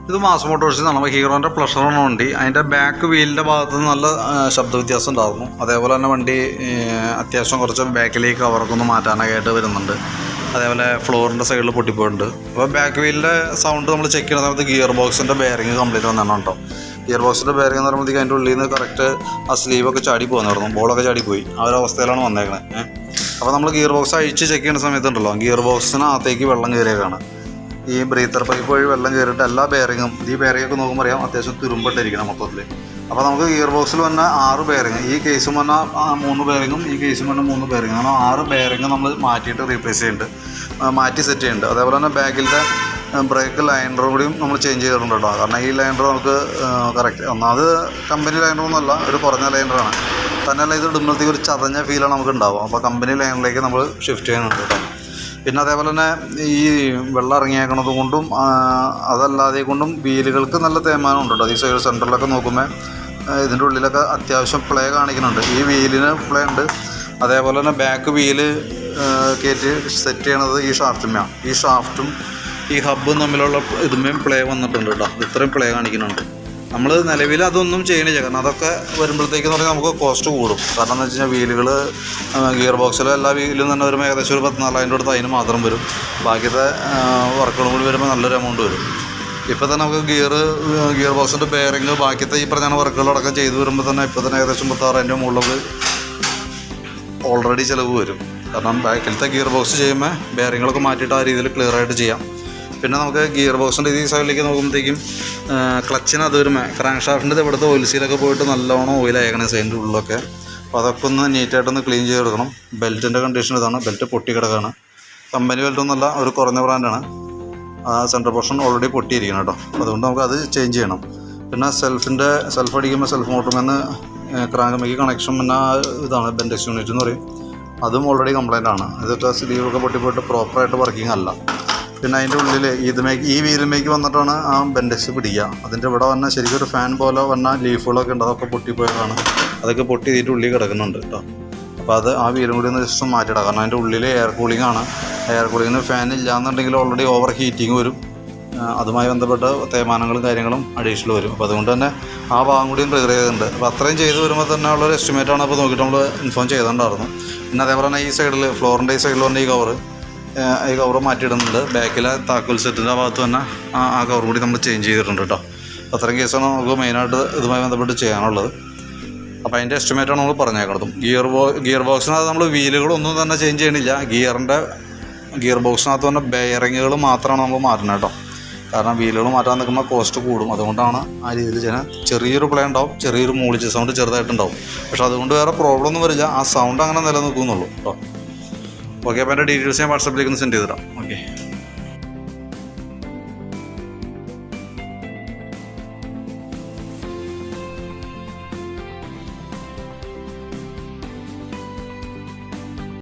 ഇത് മാസ് മോട്ടോഴ്സിൽ നിന്നാണ് ഹീറോൻ്റെ പ്ലഷറാണ് വണ്ടി. അതിൻ്റെ ബാക്ക് വീലിൻ്റെ ഭാഗത്ത് നിന്ന് നല്ല ശബ്ദ വ്യത്യാസം ഉണ്ടായിരുന്നു. അതേപോലെ തന്നെ വണ്ടി അത്യാവശ്യം കുറച്ച് ബാക്കിലേക്ക് കവറൊക്കെ ഒന്ന് മാറ്റാനൊക്കെ ആയിട്ട് വരുന്നുണ്ട്. അതേപോലെ ഫ്ലോറിൻ്റെ സൈഡിൽ പൊട്ടിപ്പോയിട്ടുണ്ട്. അപ്പോൾ ബാക്ക് വീലിൻ്റെ സൗണ്ട് നമ്മൾ ചെക്ക് ചെയ്യുന്ന സമയത്ത് ഗിയർ ബോക്സിൻ്റെ ബെയറിങ് കംപ്ലീറ്റ് വന്നതാണ് കേട്ടോ. ഗിയർ ബോക്സിൻ്റെ ബെയറിങ് എന്ന് പറയുമ്പോഴത്തേക്ക് അതിൻ്റെ ഉള്ളിൽ നിന്ന് കറക്റ്റ് ആ സ്ലീവൊക്കെ ചാടി പോകുന്നായിരുന്നു, ബോളൊക്കെ ചാടിപ്പോയി. ആ ഒരു അവസ്ഥയിലാണ് വന്നേക്കണത്. അപ്പോൾ നമ്മൾ ഗിയർ ബോക്സ് അഴിച്ച് ചെക്ക് ചെയ്യുന്ന സമയത്തുണ്ടല്ലോ, ഗിയർ ബോക്സിനകത്തേക്ക് വെള്ളം കയറിയേക്കാണ്. ഈ ബ്രീത്തർ പൈപ്പ് വഴി വെള്ളം കയറിയിട്ട് എല്ലാ ബെയറിങ്ങും, ഈ ബെയറിങ്ങൊക്കെ നോക്കുമ്പോൾ അറിയാം അത്യാവശ്യം തുരുമ്പിട്ടിരിക്കണം മൊത്തത്തിൽ. അപ്പോൾ നമുക്ക് ഗിയർ ബോക്സിൽ വന്ന 6 ബെയറിങ്, ഈ കേസും വന്ന 3 ബെയറിങ്ങും ഈ കേസും വന്ന 3 ബെയറിങ്ങും, അങ്ങനെ 6 ബെയറിങ് നമ്മൾ മാറ്റിയിട്ട് റീപ്ലേസ് ചെയ്യുന്നുണ്ട്, മാറ്റി സെറ്റ് ചെയ്യുന്നുണ്ട്. അതേപോലെ തന്നെ ബാക്കിലത്തെ ബ്രേക്ക് ലൈനറും കൂടിയും നമ്മൾ ചേഞ്ച് ചെയ്തിട്ടുണ്ട് കേട്ടോ. കാരണം ഈ ലൈനർ നമുക്ക് കറക്റ്റ് ഒന്നാമത് കമ്പനി ലൈനറൊന്നുമല്ല, ഒരു കുറഞ്ഞ ലൈനറാണ്. തന്നെയല്ല ഇത് ഇടുമ്പോഴത്തേക്ക് ഒരു ചതഞ്ഞ ഫീലാണ് നമുക്ക് ഉണ്ടാവും. അപ്പോൾ കമ്പനി ലൈനറിലേക്ക് നമ്മൾ ഷിഫ്റ്റ് ചെയ്യുന്നുണ്ട് കേട്ടോ. പിന്നെ അതേപോലെ തന്നെ ഈ വെള്ളം ഇറങ്ങിയേക്കണത് കൊണ്ടും അതല്ലാതെ കൊണ്ടും വീലുകൾക്ക് നല്ല തേയ്മാനം ഉണ്ട് കേട്ടോ. ഈ സൈഡ് സെൻറ്ററിലൊക്കെ നോക്കുമ്പോൾ ഇതിൻ്റെ ഉള്ളിലൊക്കെ അത്യാവശ്യം പ്ലേ കാണിക്കുന്നുണ്ട്. ഈ വീലിന് പ്ലേ ഉണ്ട്. അതേപോലെ തന്നെ ബാക്ക് വീല് കയറ്റി സെറ്റ് ചെയ്യണത് ഈ ഷാഫ്റ്റുമ്മയാണ്. ഈ ഷാഫ്റ്റും ഈ ഹബ്ബും തമ്മിലുള്ള ഇതുമേയും പ്ലേ വന്നിട്ടുണ്ട് കേട്ടോ. ഇത്രയും പ്ലേ കാണിക്കുന്നുണ്ട്. നമ്മൾ നിലവിൽ അതൊന്നും ചെയ്യണില്ല, കാരണം അതൊക്കെ വരുമ്പോഴത്തേക്കെന്ന് പറഞ്ഞാൽ നമുക്ക് കോസ്റ്റ് കൂടും. കാരണം എന്ന് വെച്ച് കഴിഞ്ഞാൽ വീലുകൾ ഗിയർ ബോക്സിലെ എല്ലാ വീലും തന്നെ വരുമ്പോൾ ഏകദേശം ഒരു 14,000 അടുത്ത് അതിന് മാത്രം വരും. ബാക്കിയത്തെ വർക്കുകളും കൂടി വരുമ്പോൾ നല്ലൊരു എമൗണ്ട് വരും. ഇപ്പോൾ തന്നെ നമുക്ക് ഗിയർ ബോക്സിൻ്റെ ബെയറിങ് ബാക്കിയത്തെ ഈ പറഞ്ഞ വർക്കുകളടക്കം ചെയ്ത് വരുമ്പോൾ തന്നെ ഇപ്പോൾ തന്നെ ഏകദേശം 36,000 മുകളിൽ ഓൾറെഡി ചിലവ് വരും. കാരണം ബാക്കിലത്തെ ഗിയർ ബോക്സ് ചെയ്യുമ്പോൾ ബെയറിങ്ങളൊക്കെ മാറ്റിയിട്ട് ആ രീതിയിൽ ക്ലിയർ ആയിട്ട് ചെയ്യാം. പിന്നെ നമുക്ക് ഗിയർ ബോക്സിൻ്റെ ഈ സൈഡിലേക്ക് നോക്കുമ്പോഴത്തേക്കും ക്ലച്ചിന് അത് വരുമ്പോൾ ക്രാങ്ക് ഷാഫ്റ്റിൻ്റെ ഇവിടുത്തെ ഓയിൽ സീലൊക്കെ പോയിട്ട് നല്ലോണം ഓയിലായേക്കണേ സൈഡിൻ്റെ ഉള്ളിലൊക്കെ. അപ്പോൾ അതൊക്കെ ഒന്ന് നീറ്റായിട്ടൊന്ന് ക്ലീൻ ചെയ്തെടുക്കണം. ബെൽറ്റിൻ്റെ കണ്ടീഷൻ ഇതാണ്. ബെൽറ്റ് പൊട്ടി കിടക്കുകയാണ്. കമ്പനി ബെൽറ്റൊന്നുമല്ല, ഒരു കുറഞ്ഞ ബ്രാൻഡാണ്. ആ സെൻറ്റർ പോർഷൻ ഓൾറെഡി പൊട്ടിയിരിക്കണം കേട്ടോ. അതുകൊണ്ട് നമുക്ക് അത് ചേഞ്ച് ചെയ്യണം. പിന്നെ സെൽഫ് അടിക്കുമ്പോൾ സെൽഫ് മോട്ടറിൽ ക്രാങ്ക് കണക്ഷൻ പിന്നെ ഇതാണ് ബെൻഡെക്സ് യൂണിറ്റ് എന്ന് പറയും. അതും ഓൾറെഡി കംപ്ലൈൻ്റ് ആണ്. ഇതൊക്കെ സ്ലീവൊക്കെ പൊട്ടിപ്പോയിട്ട് പ്രോപ്പറായിട്ട് വർക്കിംഗ് അല്ല. പിന്നെ അതിൻ്റെ ഉള്ളിൽ ഈ വീലിലേക്ക് വന്നിട്ടാണ് ആ ബെൻഡെക്സ് പിടിക്കുക. അതിൻ്റെ ഇവിടെ വന്ന ശരിക്കും ഒരു ഫാൻ പോലെ വന്ന ലീഫുകളൊക്കെ ഉണ്ട്, അതൊക്കെ പൊട്ടിപ്പോയതാണ്. അതൊക്കെ പൊട്ടി ഇതിൻ്റെ ഉള്ളിൽ കിടക്കുന്നുണ്ട് കേട്ടോ. അപ്പോൾ അത് ആ വീലും കൂടി ഒന്ന് ജസ്റ്റ് മാറ്റിയിടാം. കാരണം അതിൻ്റെ ഉള്ളിൽ എയർ കൂളിംഗ് ആണ്. എയർ കൂളിങ്ങിന് ഫാൻ ഇല്ലയെന്നുണ്ടെങ്കിൽ ഓൾറെഡി ഓവർ ഹീറ്റിംഗ് വരും. അതുമായി ബന്ധപ്പെട്ട തേയ്മാനങ്ങളും കാര്യങ്ങളും അഡീഷണൽ വരും. അപ്പോൾ അതുകൊണ്ട് തന്നെ ആ ഭാഗം കൂടിയും ക്ലിയർ ചെയ്തിട്ടുണ്ട്. അപ്പോൾ അത്രയും ചെയ്ത് വരുമ്പോൾ തന്നെ ഉള്ളൊരു എസ്റ്റിമേറ്റാണ് അപ്പോൾ നോക്കിയിട്ട് നമ്മൾ ഇൻഫോം ചെയ്തിട്ടുണ്ടായിരുന്നു. പിന്നെ അതേപോലെ തന്നെ ഈ സൈഡിൽ ഫ്ലോറിൻ്റെ ഈ സൈഡിൽ വന്ന ഈ കവർ മാറ്റിയിടുന്നുണ്ട്. ബാക്കിലെ താക്കോൽ സെറ്റിൻ്റെ ഭാഗത്ത് തന്നെ ആ കവർ കൂടി നമ്മൾ ചേഞ്ച് ചെയ്തിട്ടുണ്ട് കേട്ടോ. അത്രയും കേസാണ് നമുക്ക് മെയിനായിട്ട് ഇതുമായി ബന്ധപ്പെട്ട് ചെയ്യാനുള്ളത്. അപ്പോൾ അതിൻ്റെ എസ്റ്റിമേറ്റാണ് നമ്മൾ പറഞ്ഞേക്കുന്നതും. ഗിയർ ബോക്സിനകത്ത് നമ്മൾ വീലുകളൊന്നും തന്നെ ചേഞ്ച് ചെയ്യണില്ല. ഗിയർ ബോക്സിനകത്ത് തന്നെ ബെയറിങ്ങുകൾ മാത്രമാണ് നമ്മൾ മാറ്റുന്നത് കേട്ടോ. കാരണം വീലുകൾ മാറ്റാൻ നിൽക്കുമ്പോൾ കോസ്റ്റ് കൂടും. അതുകൊണ്ടാണ് ആ രീതിയിൽ ചെയ്യുന്നത്. ചെറിയൊരു പ്ലേ ഉണ്ടാവും, ചെറിയൊരു മൂളിച്ച സൗണ്ട് ചെറുതായിട്ടുണ്ടാവും. പക്ഷേ അതുകൊണ്ട് വേറെ പ്രോബ്ലം ഒന്നും വരില്ല. ആ സൗണ്ട് അങ്ങനെ നിലനിൽക്കുന്നുള്ളൂ കേട്ടോ. ഓക്കെ, അപ്പോൾ എൻ്റെ ഡീറ്റെയിൽസ് ഞാൻ വാട്സാപ്പിലേക്ക് ഒന്ന് സെൻഡ് ചെയ്തിടാം. ഓക്കെ.